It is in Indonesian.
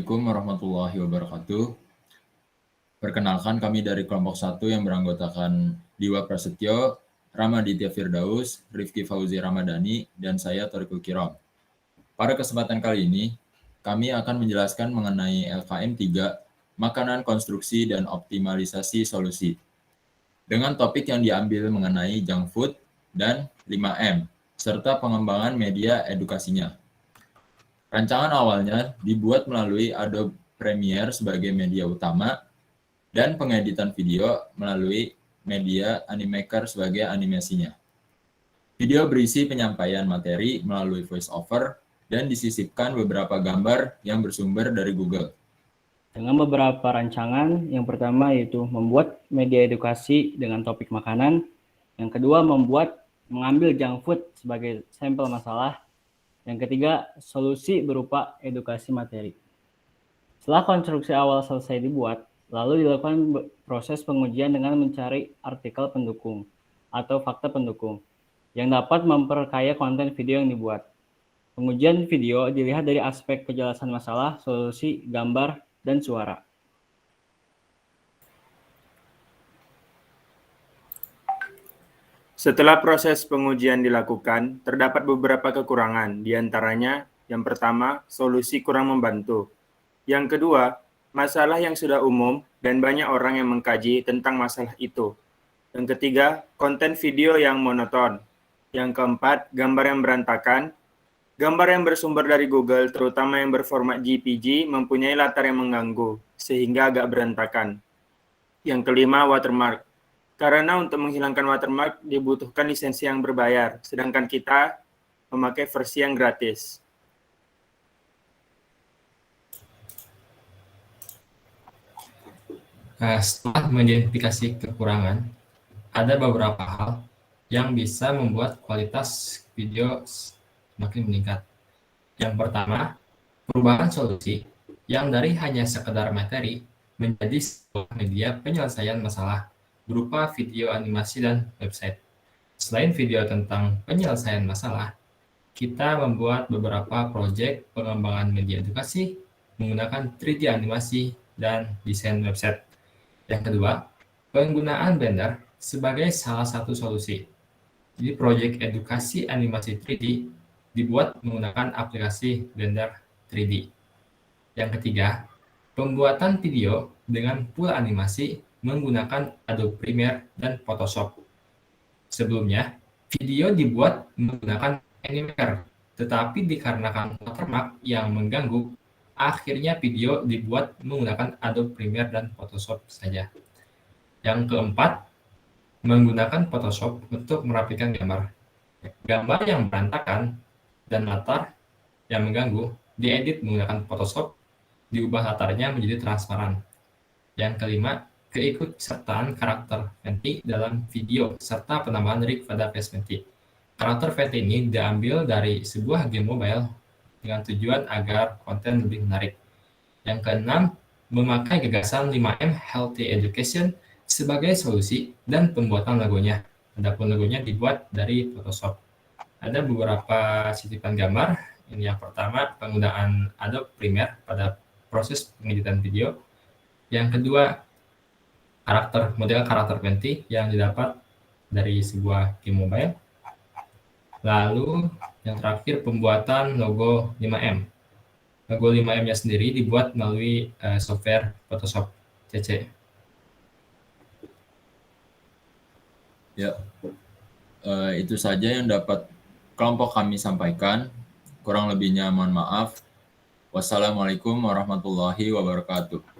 Assalamualaikum warahmatullahi wabarakatuh. Perkenalkan kami dari kelompok 1 yang beranggotakan Diwa Prasetyo, Ramaditya Firdaus, Rifki Fauzi Ramadhani, dan saya Thoriqul Kiram. Pada kesempatan kali ini, kami akan menjelaskan mengenai LKM 3, Makanan Konstruksi dan Optimalisasi Solusi. Dengan topik yang diambil mengenai junk food dan 5M, serta pengembangan media edukasinya. Rancangan awalnya dibuat melalui Adobe Premiere sebagai media utama dan pengeditan video melalui media Animaker sebagai animasinya. Video berisi penyampaian materi melalui voice-over dan disisipkan beberapa gambar yang bersumber dari Google. Dengan beberapa rancangan, yang pertama yaitu membuat media edukasi dengan topik makanan, yang kedua mengambil junk food sebagai sampel masalah, yang ketiga solusi berupa edukasi materi. Setelah konstruksi awal selesai dibuat, lalu dilakukan proses pengujian dengan mencari artikel pendukung atau fakta pendukung yang dapat memperkaya konten video yang dibuat. Pengujian video dilihat dari aspek kejelasan masalah, solusi, gambar, dan suara. Setelah proses pengujian dilakukan, terdapat beberapa kekurangan, di antaranya yang pertama, solusi kurang membantu. Yang kedua, masalah yang sudah umum dan banyak orang yang mengkaji tentang masalah itu. Yang ketiga, konten video yang monoton. Yang keempat, gambar yang berantakan. Gambar yang bersumber dari Google, terutama yang berformat JPG, mempunyai latar yang mengganggu, sehingga agak berantakan. Yang kelima, watermark. Karena untuk menghilangkan watermark dibutuhkan lisensi yang berbayar, sedangkan kita memakai versi yang gratis. Setelah mengidentifikasi kekurangan, ada beberapa hal yang bisa membuat kualitas video semakin meningkat. Yang pertama, perubahan solusi yang dari hanya sekedar materi menjadi sebuah media penyelesaian masalah berupa video animasi dan website. Selain video tentang penyelesaian masalah, kita membuat beberapa proyek pengembangan media edukasi menggunakan 3D animasi dan desain website. Yang kedua, penggunaan Blender sebagai salah satu solusi. Jadi proyek edukasi animasi 3D dibuat menggunakan aplikasi Blender 3D. Yang ketiga, pembuatan video dengan pool animasi menggunakan Adobe Premiere dan Photoshop. Sebelumnya, video dibuat menggunakan Animaker, tetapi dikarenakan watermark yang mengganggu, akhirnya video dibuat menggunakan Adobe Premiere dan Photoshop saja. Yang keempat, menggunakan Photoshop untuk merapikan gambar. Gambar yang berantakan dan latar yang mengganggu diedit menggunakan Photoshop, diubah latarnya menjadi transparan. Yang kelima, keikutsertaan karakter Fenty dalam video serta penambahan rig pada face Fenty. Karakter Fenty ini diambil dari sebuah game mobile dengan tujuan agar konten lebih menarik. Yang keenam, memakai gagasan 5M Healthy Education sebagai solusi dan pembuatan logonya. Adapun logonya dibuat dari Photoshop. Ada beberapa sisipan gambar. Ini yang pertama, penggunaan Adobe Premiere pada proses pengeditan video. Yang kedua, model karakter Fenty yang didapat dari sebuah game mobile. Lalu yang terakhir, pembuatan logo 5M. Logo 5M-nya sendiri dibuat melalui software Photoshop CC. Ya, itu saja yang dapat kelompok kami sampaikan. Kurang lebihnya mohon maaf. Wassalamualaikum warahmatullahi wabarakatuh.